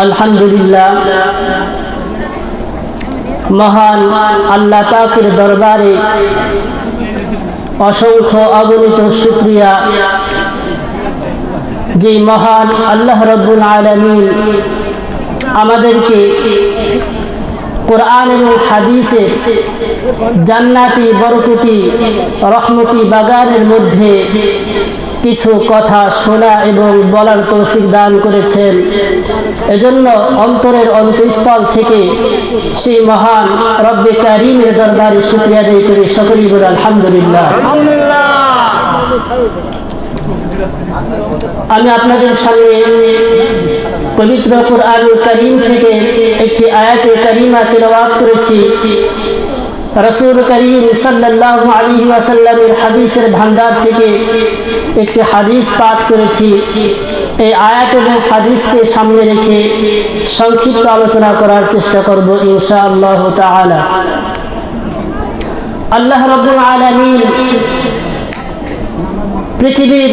আলহামদুলিল্লাহ, মহান আল্লাহ পাকের দরবারে অসংখ্য অগণিত শুকরিয়া। যে মহান আল্লাহ রব্বুল আলামিন আমাদেরকে কোরআন এবং হাদিসের জান্নাতি বরকতি রহমতি বাগানের মধ্যে কিছু কথা শোনা এবং বলার তৌফিক দান করেছেন। এজন্য অন্তরের অন্তঃস্থল থেকে সেই মহান রব্বে কারীমের দরবারে শুকরিয়া আদায় করে সকলেই বলি আলহামদুলিল্লাহ। আমি আপনাদের সামনে পবিত্র কোরআনুল কারীম থেকে একটি আয়াতে কারিমা তেলাওয়াত করেছি। রাসূল করিম সাল্লাল্লাহু আলাইহি ওয়াসাল্লামের হাদিসের ভান্ডার থেকে একটি হাদিস পাঠ করেছি। এই আয়াত এবং হাদিসকে সামনে রেখে সংক্ষিপ্ত আলোচনা করার চেষ্টা করব ইনশাআল্লাহ তাআলা। আল্লাহ রাব্বুল আলামিন পৃথিবীর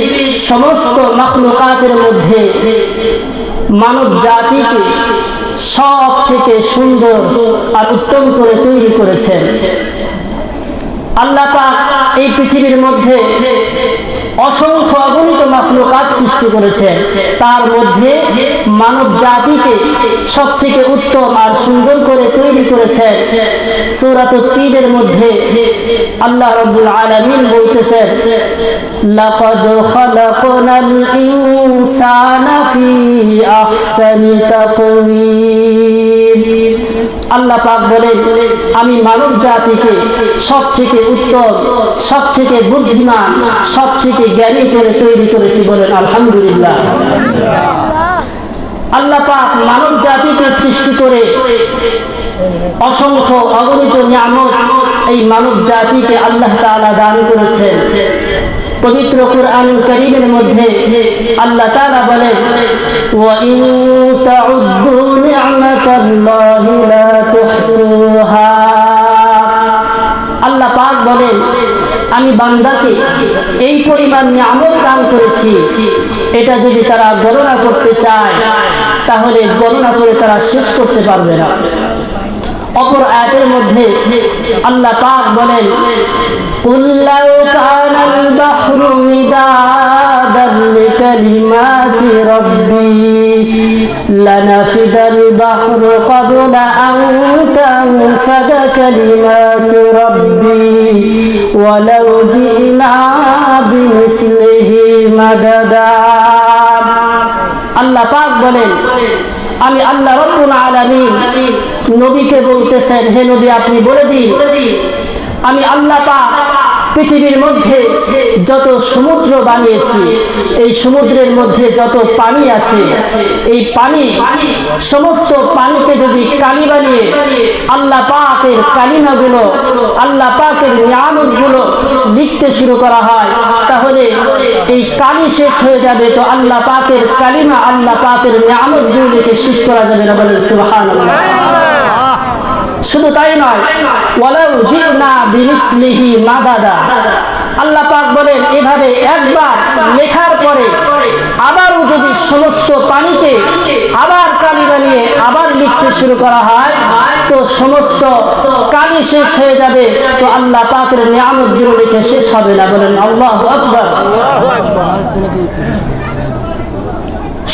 সমস্ত মাখলুকাতের মধ্যে মানব জাতিকে সব থেকে সুন্দর আর উত্তম করে তৈরি করেছেন। আল্লাহ পাক এই পৃথিবীর মধ্যে অসংখ্য অগণিত মাখলুকাত সৃষ্টি করেছেন, তার মধ্যে মানব জাতিকে সব থেকে উত্তম আর সুন্দর করে তৈরি করেছেন। সূরাতুত তিনের মধ্যে আল্লাহ রাব্বুল আলামিন বলতেছেন, লাকাদ খালাকনাল ইনসানা ফি আহসানি তাকওয়িম। আল্লাহ পাক বলেন, আমি মানব জাতিকে সব থেকে উত্তম, সব থেকে বুদ্ধিমান, সব থেকে জ্ঞানী করে তৈরি করেছি। বলেন আলহামদুলিল্লাহ। আল্লাহ পাক মানব জাতিকে সৃষ্টি করে অসংখ্য অগণিত নিয়ামত এই মানব জাতিকে আল্লাহ তাআলা দান করেছেন। পবিত্র কোরআনুল কারীমের মধ্যে আল্লাহ তাআলা বলেন, ওয়া ইন তাউদ্দু নি'মাতাল্লাহি লা তুহসুহা। আল্লাহ পাক বলেন, আমি বান্দাকে এই পরিমাণ নিয়ামত দান করেছি, এটা যদি তারা গণনা করতে চায় তাহলে গণনা করে তারা শেষ করতে পারবে না। অপর আয়াতের মধ্যে আল্লাহ পাক বলেন, কুল লাউ কানাল বাহরু মিদাদান লিকালিমাতি রাব্বি লানাফিদাল বাহরু ক্বাবলা আন তানফাদা কালিমাতু রাব্বি ওয়ালাউ জিনা বিমিসলিহি মাদাদা। আল্লাহ পাক বলেন, আমি আল্লাহ রাব্বুল আলামিন নবীকে বলতেছেন, হে নবী আপনি বলে দিন, আমি আল্লাহ পাক পৃথিবীর মধ্যে যত সমুদ্র বানিয়েছি, এই সমুদ্রের মধ্যে যত পানি আছে, এই পানি সমস্ত পানিকে যদি কালি বানিয়ে আল্লাহ পাকের কালিমাগুলো, আল্লাহ পাকের নিয়ামতগুলো লিখতে শুরু করা হয়, তাহলে এই কালি শেষ হয়ে যাবে, তো আল্লাহ পাকের কালিমা, আল্লাহ পাকের নিয়ামতগুলো লিখে শেষ করা যাবে না। বলেন সুবহানাল্লাহ। শুধু তাই নয়, ওয়ালাউ জিনা বিমিসলিহি মাদাদা। আল্লাহ পাক বলেন, এভাবে একবার লেখার পরে আবারও যদি সমস্ত পানিতে আবার কালি বানিয়ে আবার লিখতে শুরু করা হয়, তো সমস্ত কালি শেষ হয়ে যাবে, তো আল্লাহ পাকের নিয়ামতগুলো লিখে শেষ হবে না। বলেন আল্লাহু আকবার।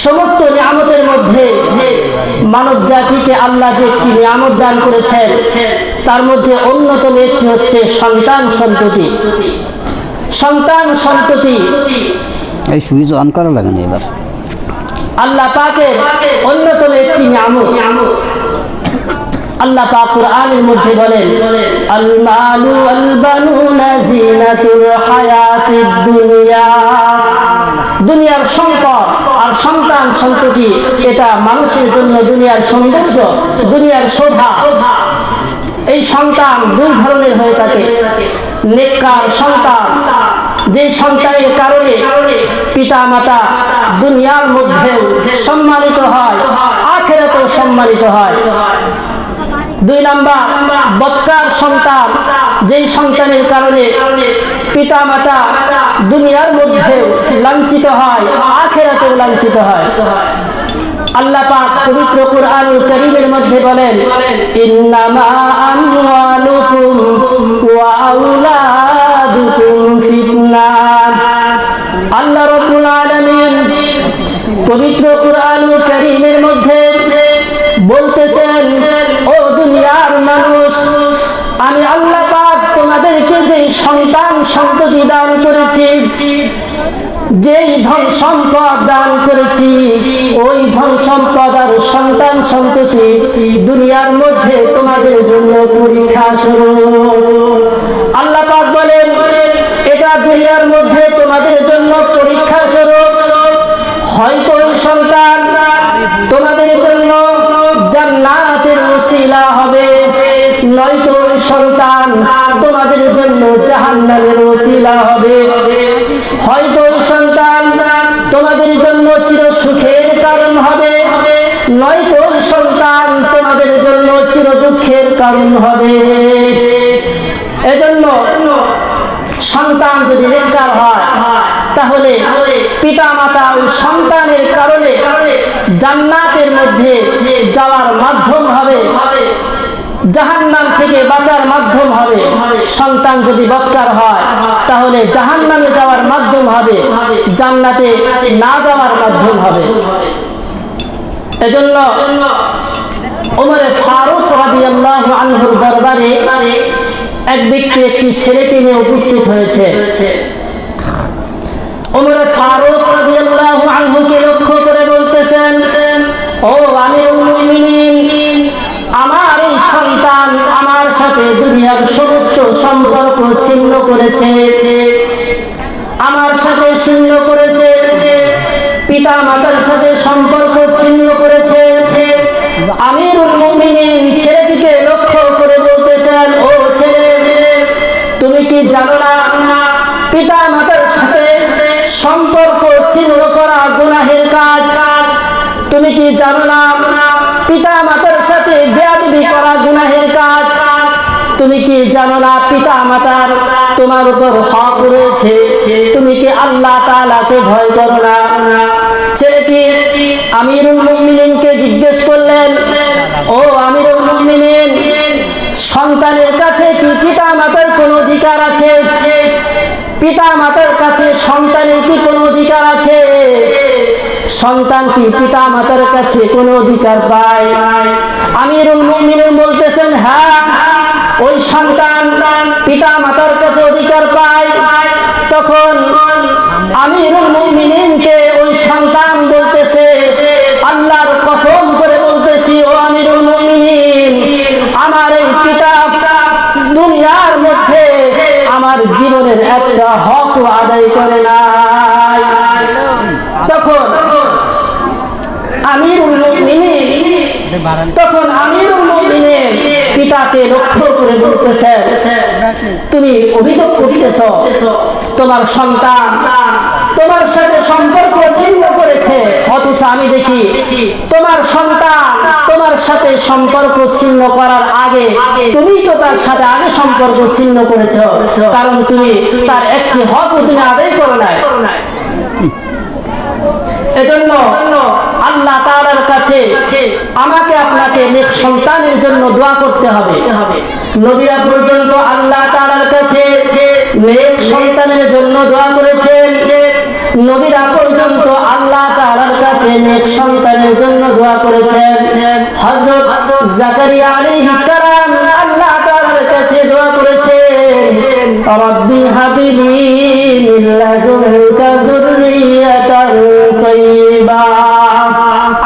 সমস্ত নিয়ামতের মধ্যে মানব জাতিকে আল্লাহ যে একটি নিয়ামত দান করেছেন, তার মধ্যে অন্যতম একটি হচ্ছে সন্তান সন্ততি। সন্তান সন্ততি এই সুইচ অন করা লাগে না এবার। আল্লাহ পাকের অন্যতম একটি নিয়ামত। আল্লাহ পাক কুরআনের মধ্যে বলেন, আল মালু ওয়াল বানুনা জিনাতুল হায়াতিদ দুনিয়া। দুনিয়ার সম্পদ আর সন্তান সন্ততি এটা মানুষের জন্য দুনিয়ার সৌন্দর্য, দুনিয়ার শোভা। এই সন্তান দুই ধরনের হয়ে থাকে। নেককার সন্তান, যে সন্তানের কারণে পিতা মাতা দুনিয়ার মধ্যে সম্মানিত হয়, আখিরাতেও সম্মানিত হয়। দুই নাম্বার বদকার সন্তান, যেই সন্তানের কারণে পিতা মাতা দুনিয়ার মধ্যে লাঞ্ছিত হয়, আখিরাতেও লাঞ্ছিত হয়। আল্লাহ পাক পবিত্র কুরআনুল কারীমের মধ্যে বলেন, ইন্নামা আমওয়ালুকুম ওয়া আওলাদুকুম ফিতনাহ। আল্লাহ রাব্বুল আলামিন পবিত্র কুরআনুল কারীমের মধ্যে বলতেছেন, ও দুনিয়ার মানুষ, আমি আল্লাহ পাক তোমাদেরকে যে সন্তান সন্ততি দান করেছি, যেই ধন সম্পদ দান করেছি, ওই ধন সম্পদ আর সন্তান সন্ততি দুনিয়ার মধ্যে তোমাদের জন্য পরীক্ষা স্বরূপ। আল্লাহ পাক বলেন, এটা দুনিয়ার মধ্যে তোমাদের জন্য পরীক্ষা স্বরূপ। হয়তো ওই সন্তান তোমাদের জন্য জান্নাতের ওসিলা হবে, নয়তো ওই সন্তান তোমাদের জন্য জাহান্নামের ওসিলা হবে। হয়তো ওই সন্তান তোমাদের জন্য চির সুখের কারণ হবে, নয়তো ওই সন্তান তোমাদের জন্য চির দুঃখের কারণ হবে। এজন্য সন্তান যদি নেককার হয়, তাহলে পিতা মাতা ওই সন্তানের কারণে জান্নাতের মধ্যে যাওয়ার মাধ্যম হবে, জাহান্নাম থেকে বাঁচার মাধ্যম হবে। সন্তান যদি বদকার হয়, তাহলে জাহান্নামে যাওয়ার মাধ্যম হবে, জান্নাতে না যাওয়ার মাধ্যম হবে। এজন্য ওমরে ফারুক রাদিয়াল্লাহু আনহুর দরবারে এক ব্যক্তি একটি ছেলেকে নিয়ে উপস্থিত হয়েছে। ওমরে ফারুক রাদিয়াল্লাহু আনহুকে লক্ষ্য করে বলতেছেন, ও আমিরুল মুমিনিন, আমার এই সন্তান আমার সাথে দুনিয়ার সমস্ত সম্পর্ক ছিন্ন করেছে, আমার সাথে ছিন্ন করেছে, পিতা মাতার সাথে সম্পর্ক ছিন্ন করেছে। আমিরুল মুমিনিন ছেলেটিকে লক্ষ্য করে বলতেছেন, ও ছেলে, তুমি কি জানো না পিতা মাতার সাথে সম্পর্ক ছিন্ন করা গুনাহের কাজ? তুমি কি জানো না পিতা মাতার সাথে বেয়াদবি করা গুনাহের কাজ? তুমি কি জানো না পিতা মাতার তোমার উপর হক রয়েছে? তুমি কি আল্লাহ তাআলাকে ভয় করো না? ছেলেটি আমিরুল মুমিনিনকে জিজ্ঞেস করলেন, ও আমিরুল মুমিনিন, সন্তানের কাছে কি পিতা মাতার কোনো অধিকার আছে? পিতা মাতার কাছে সন্তানের কি কোনো অধিকার আছে? সন্তান কি পিতা মাতার কাছে কোনো অধিকার পায়? আমিরুল মুমিনিন বলতেছেন, হ্যাঁ, ওই সন্তান পিতা মাতার কাছে অধিকার পায়। তখন আমিরুল মুমিনিনকে ওই সন্তান বলতেছে, আল্লাহর কসম করে বলতেছি, ও আমিরুল মুমিনিন, আমার এই পিতা দুনিয়ার মধ্যে আমার জীবনের একটা হক আদায় করে নাই। তখন আমিরুল মুমিনিন পিতাকে লক্ষ্য করে বলতেছেন, তুমি অভিযোগ করতেছ তোমার সন্তান তোমার সাথে সম্পর্ক ছিন্ন করেছে, অথচ আমি দেখি তোমার সন্তান তোমার সাথে সম্পর্ক ছিন্ন করার আগে তুমি তো তার সাথে আগে সম্পর্ক ছিন্ন করেছ, কারণ তুমি তার একটি হক তুমি আদায় করো নাই। এজন্য আল্লাহ তাআলার কাছে আমাকে আপনাকে নেক সন্তানের জন্য দোয়া করতে হবে। নবীরা পর্যন্ত আল্লাহ তাআলার কাছে নেক সন্তানের জন্য দোয়া করেছেন। নবীরা পর্যন্ত আল্লাহ তাআলার কাছে নেক সন্তানের জন্য দোয়া করেছেন। হযরত জাকারিয়া আলাইহিস সালাম আল্লাহ তাআলার কাছে দোয়া করেছেন, রব্বি হাবিলি মিন লাদুনকা যুররিয়াতান তাইয়্যিবা।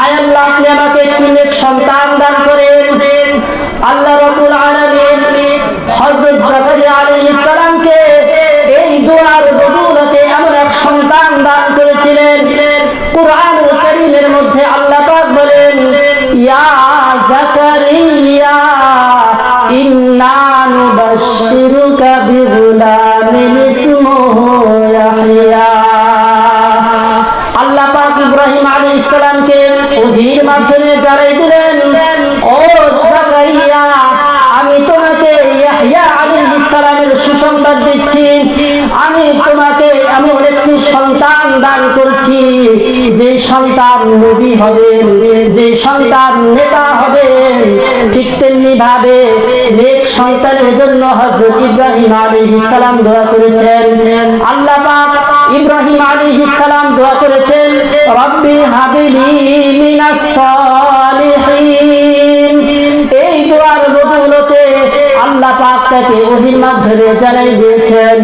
আয় আল্লাহ, আপনি আমাকে একটি নেক সন্তান দান করেন। আল্লাহ রাব্বুল আলামিন হযরত জাকারিয়া আলাইহিস সালামকে এই দোয়ার বদৌলতে এমন এক সন্তান দান করেছিলেন। কুরআনুল কারীমের মধ্যে আল্লাহ পাক বলেন, ইয়া জাকারিয়া ইন্না নুবাশশিরুকা বিগুলামিন ইসমুহু ইয়াহইয়া। আল্লাহ পাক ইব্রাহিম আলাইহিস সালামকে ওহীর মাধ্যমে জানাই দিলেন, ও জাকারিয়া, আমি তোমাকে ইয়াহইয়া আলাইহিস সালামের সুসংবাদ দিচ্ছি, আমি তোমাকে এমন একটি সন্তান দান করছি যে সন্তান নবী হবেন, যে সন্তান নেতা হবেন। ঠিক তেমনি ভাবে নেক সন্তানের জন্য হযরত ইব্রাহিম আলাইহিস সালাম দোয়া করেছেন। আল্লাহ পাক ইব্রাহিম আলাইহিস সালাম দোয়া করেছেন, রব্বি হাবিলি মিনাস সালিহিন। এই দোয়ার বদৌলতে আল্লাহ পাক তাকে ওহীর মাধ্যমে জানাই দিয়েছেন,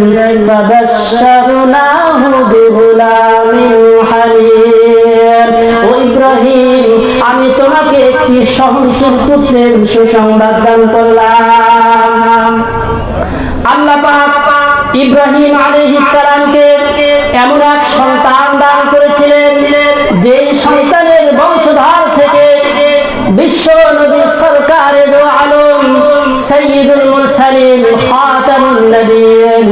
ফাবাশশারনাহু বিগুলামিন হালিম। ও ইব্রাহিম, আমি তোমাকে একটি সহনশীল পুত্রের সুসংবাদ দান করলাম। আল্লাহ পাক ইব্রাহিম আলাইহিস সালামকে এমন এক সন্তান দান করেছিলেন যে সন্তানের বংশধর থেকে বিশ্ব নবী সরকারে দো আলম সাইয়্যিদুল মুরসালিন খাতামুন নবিয়্যিন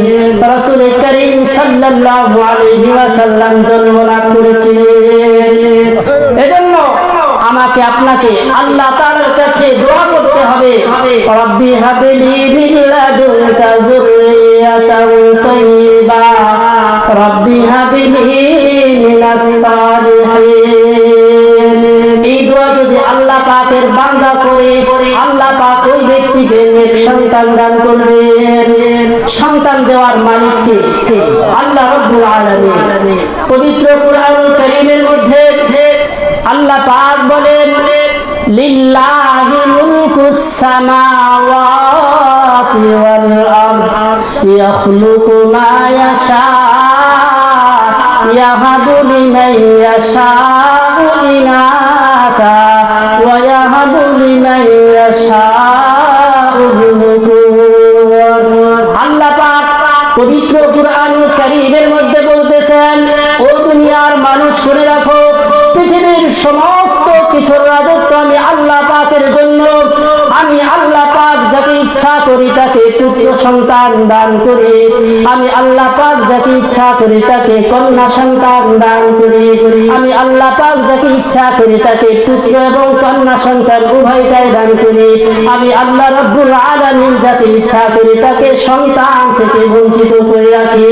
রাসূল করিম সাল্লাল্লাহু আলাইহি ওয়াসাল্লাম জন্ম লাভ করেছিলেন। এজন্য আমাকে আপনাকে আল্লাহ তাআলার কাছে দোয়া করতে হবে, রব্বি হাবলি মিন লাদুনকা যুররিয়াতান তাইয়্যিবা, রব্বি হাবলি মিনাস সালিহিন। এই দোয়া যদি আল্লাহ পাকের বান্দা করে, আল্লাহ পাক ওই ব্যক্তিকে নেক সন্তান দান করবেন। সন্তান দেওয়ার মালিক কে? আল্লাহ রাব্বুল আলামিন। পবিত্র কুরআনুল কারীমের মধ্যে আল্লাহ পাক বলেন, লিল্লাহি মুলকুস সামাওয়াতি ওয়াল আরদ ইয়াখলুকু মা ইয়াশা ইয়াহাবু লিমান ইয়াশাউ ইনাসা ওয়া ইয়াহাবু লিমান ইয়াশাউ যুকুর। আল্লাহ পাক পবিত্র কুরআনুল কারীমের মধ্যে বলতেছেন, ও দুনিয়ার মানুষ শুনে রাখো, পৃথিবীর সমস্ত কিছুর রাজত্ব আমি আল্লাহ পাকের জন্য। আমি আল্লাহ পাক যাকে ইচ্ছা করি তাকে পুত্র সন্তান দান করি, আমি আল্লাহ পাক যাকে ইচ্ছা করি তাকে কন্যা সন্তান দান করি, আমি আল্লাহ পাক যাকে ইচ্ছা করি তাকে পুত্র এবং কন্যা সন্তান উভয়টাই দান করি। আমি আল্লাহ রাব্বুল আলামিন যাকে ইচ্ছা করি তাকে সন্তান থেকে বঞ্চিত করে রাখি।